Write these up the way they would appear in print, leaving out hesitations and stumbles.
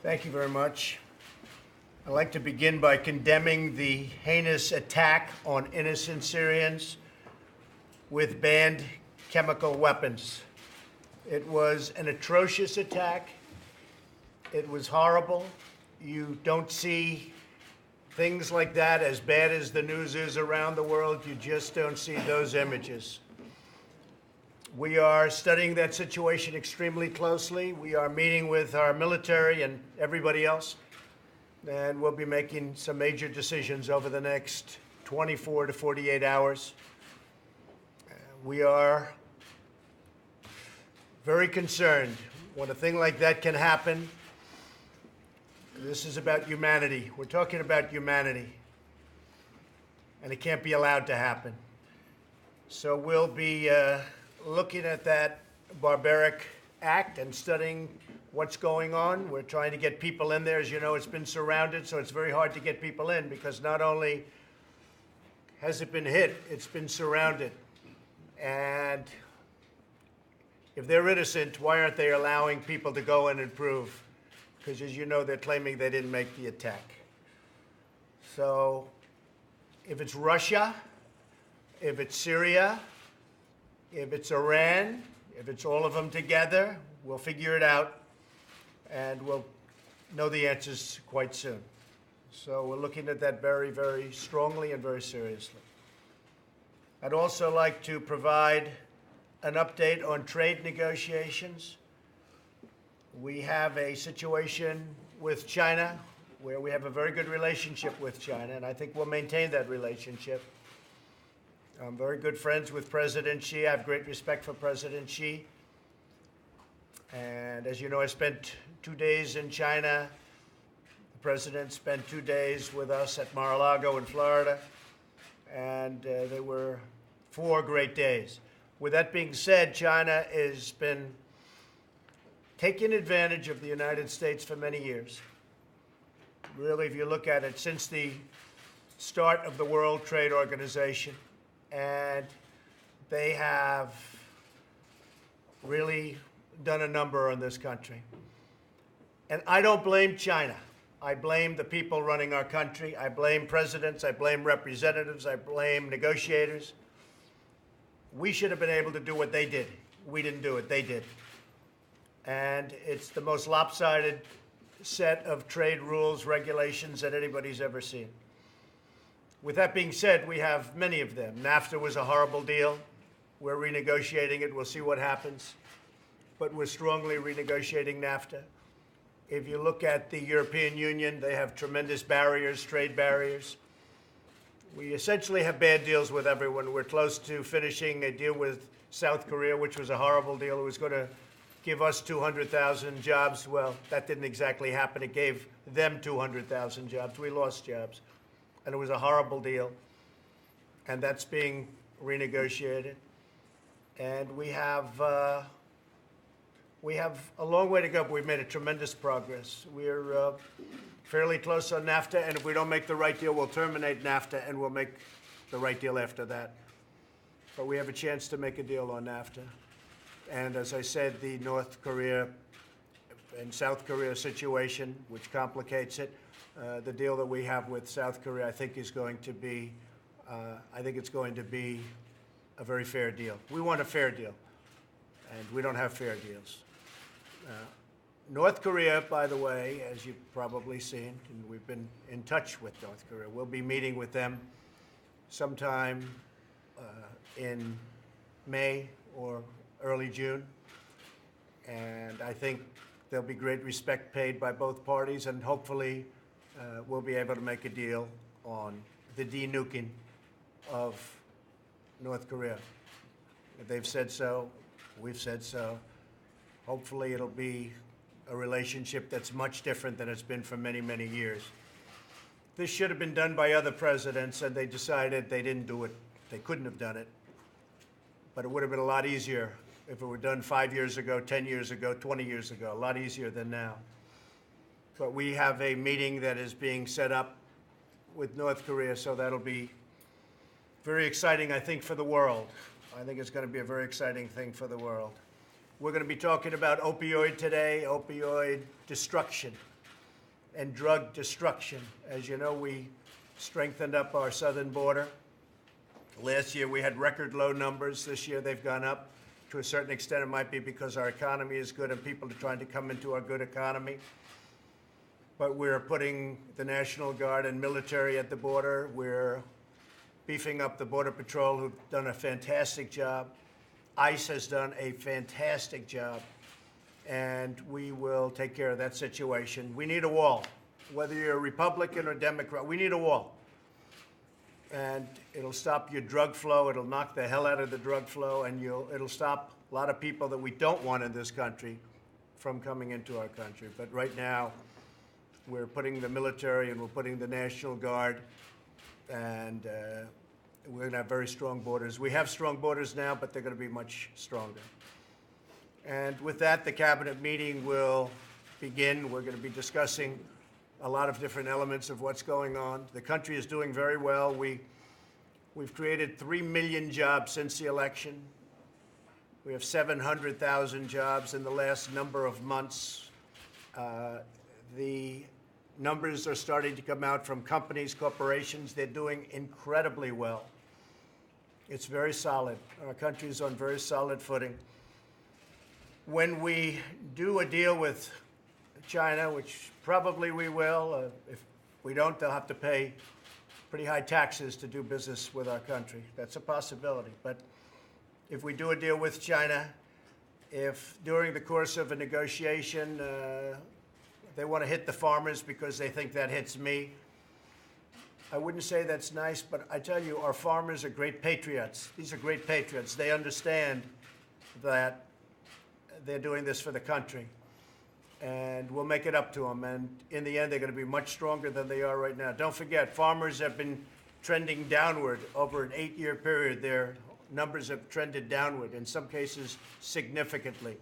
Thank you very much. I'd like to begin by condemning the heinous attack on innocent Syrians with banned chemical weapons. It was an atrocious attack. It was horrible. You don't see things like that, as bad as the news is around the world. You just don't see those images. We are studying that situation extremely closely. We are meeting with our military and everybody else, and we'll be making some major decisions over the next 24 to 48 hours. We are very concerned when a thing like that can happen. This is about humanity. We're talking about humanity, and it can't be allowed to happen. So we'll be looking at that barbaric act and studying what's going on. We're trying to get people in there. As you know, it's been surrounded, so it's very hard to get people in because not only has it been hit, it's been surrounded. And if they're innocent, why aren't they allowing people to go in and prove? Because as you know, they're claiming they didn't make the attack. So if it's Russia, if it's Syria, if it's Iran, if it's all of them together, we'll figure it out, and we'll know the answers quite soon. So we're looking at that very, very strongly and very seriously. I'd also like to provide an update on trade negotiations. We have a situation with China where we have a very good relationship with China, and I think we'll maintain that relationship. I'm very good friends with President Xi. I have great respect for President Xi. And as you know, I spent 2 days in China. The president spent 2 days with us at Mar-a-Lago in Florida. And they were 4 great days. With that being said, China has been taking advantage of the United States for many years. Really, if you look at it, since the start of the World Trade Organization, and they have really done a number on this country. And I don't blame China. I blame the people running our country. I blame presidents. I blame representatives. I blame negotiators. We should have been able to do what they did. We didn't do it. They did. And it's the most lopsided set of trade rules, regulations that anybody's ever seen. With that being said, we have many of them. NAFTA was a horrible deal. We're renegotiating it. We'll see what happens. But we're strongly renegotiating NAFTA. If you look at the European Union, they have tremendous barriers, trade barriers. We essentially have bad deals with everyone. We're close to finishing a deal with South Korea, which was a horrible deal. It was going to give us 200,000 jobs. Well, that didn't exactly happen. It gave them 200,000 jobs. We lost jobs. And it was a horrible deal, and that's being renegotiated. And we have a long way to go, but we've made a tremendous progress. We're fairly close on NAFTA, and if we don't make the right deal, we'll terminate NAFTA, and we'll make the right deal after that. But we have a chance to make a deal on NAFTA. And as I said, the North Korea and South Korea situation, which complicates it, the deal that we have with South Korea, I think, is going to be, it's going to be a very fair deal. We want a fair deal, and we don't have fair deals. North Korea, by the way, as you've probably seen, and we've been in touch with North Korea, we'll be meeting with them sometime in May or early June, and I think there'll be great respect paid by both parties, and hopefully we'll be able to make a deal on the de-nuking of North Korea. If they've said so, we've said so. Hopefully it'll be a relationship that's much different than it's been for many, many years. This should have been done by other presidents, and they decided they didn't do it. They couldn't have done it. But it would have been a lot easier if it were done 5 years ago, 10 years ago, 20 years ago, a lot easier than now. But we have a meeting that is being set up with North Korea, so that'll be very exciting, I think, for the world. I think it's going to be a very exciting thing for the world. We're going to be talking about opioid today, opioid destruction. and drug destruction. As you know, we strengthened up our southern border. Last year we had record low numbers. This year they've gone up. To a certain extent, it might be because our economy is good and people are trying to come into our good economy. But we're putting the National Guard and military at the border. We're beefing up the Border Patrol, who've done a fantastic job. ICE has done a fantastic job. And we will take care of that situation. We need a wall. Whether you're a Republican or Democrat, we need a wall. And it'll stop your drug flow. It'll knock the hell out of the drug flow, and it'll stop a lot of people that we don't want in this country from coming into our country. But right now, we're putting the military and we're putting the National Guard, and we're going to have very strong borders. We have strong borders now, but they're going to be much stronger. And with that, the cabinet meeting will begin. We're going to be discussing a lot of different elements of what's going on. The country is doing very well. We've created 3 million jobs since the election. We have 700,000 jobs in the last number of months. The numbers are starting to come out from companies, corporations. They're doing incredibly well. It's very solid. Our country is on very solid footing. When we do a deal with China, which probably we will. If we don't, they'll have to pay pretty high taxes to do business with our country. That's a possibility. But if we do a deal with China, if during the course of a negotiation they want to hit the farmers because they think that hits me, I wouldn't say that's nice, but I tell you, our farmers are great patriots. These are great patriots. They understand that they're doing this for the country. And we'll make it up to them. And in the end, they're going to be much stronger than they are right now. Don't forget, farmers have been trending downward over an 8-year period. Their numbers have trended downward, in some cases significantly.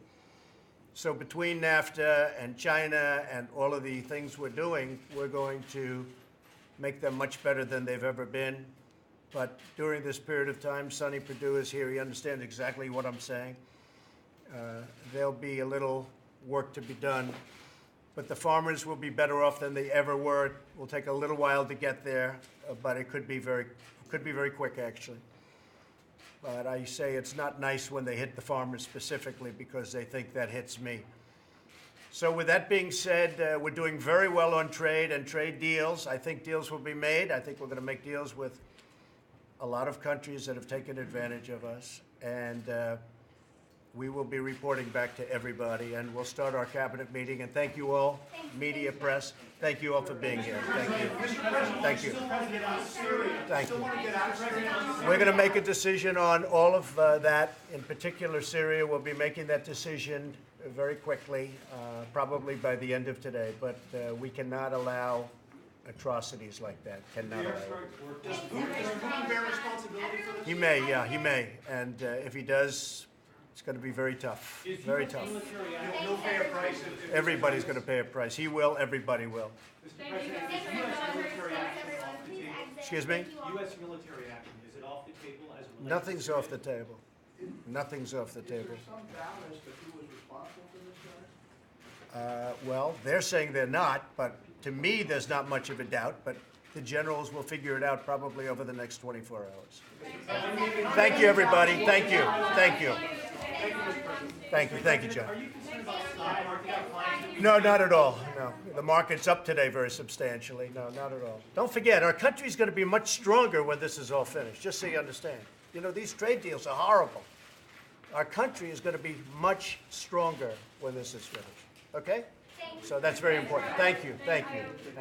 So between NAFTA and China and all of the things we're doing, we're going to make them much better than they've ever been. But during this period of time, Sonny Perdue is here. He understands exactly what I'm saying. There'll be a little work to be done, but the farmers will be better off than they ever were. It will take a little while to get there, but it could be very quick, actually. But I say it's not nice when they hit the farmers specifically because they think that hits me. So with that being said, we're doing very well on trade and trade deals. I think deals will be made. I think we're going to make deals with a lot of countries that have taken advantage of us, and we will be reporting back to everybody, and we'll start our cabinet meeting. And thank you all, media, press. Thank you all for being here. Thank you. Thank you. Thank you. We're going to make a decision on all of that. In particular, Syria. We'll be making that decision very quickly, probably by the end of today. But we cannot allow atrocities like that. Cannot allow it. Does Putin bear responsibility for this? He may, yeah, he may. And if he does, it's going to be very tough. Very tough. He'll pay a price. Everybody's going to pay a price. He will. Everybody will. Mr. President, is U.S. military action off the table? Excuse me? U.S. military action, is it off the table as it relates to Nothing's Syria? off the table. Nothing's off the table. Is there some doubt as to who was responsible for this, guys? Well, they're saying they're not, but to me, there's not much of a doubt. But the generals will figure it out probably over the next 24 hours. Thank you, everybody. Thank you. Thank you. Thank you. Thank you, John. Are you concerned about the stock market declining? No, not at all. No. The market's up today very substantially. No, not at all. Don't forget, our country's going to be much stronger when this is all finished, just so you understand. You know, these trade deals are horrible. Our country is going to be much stronger when this is finished. Okay? So that's very important. Thank you. Thank you. Thank you.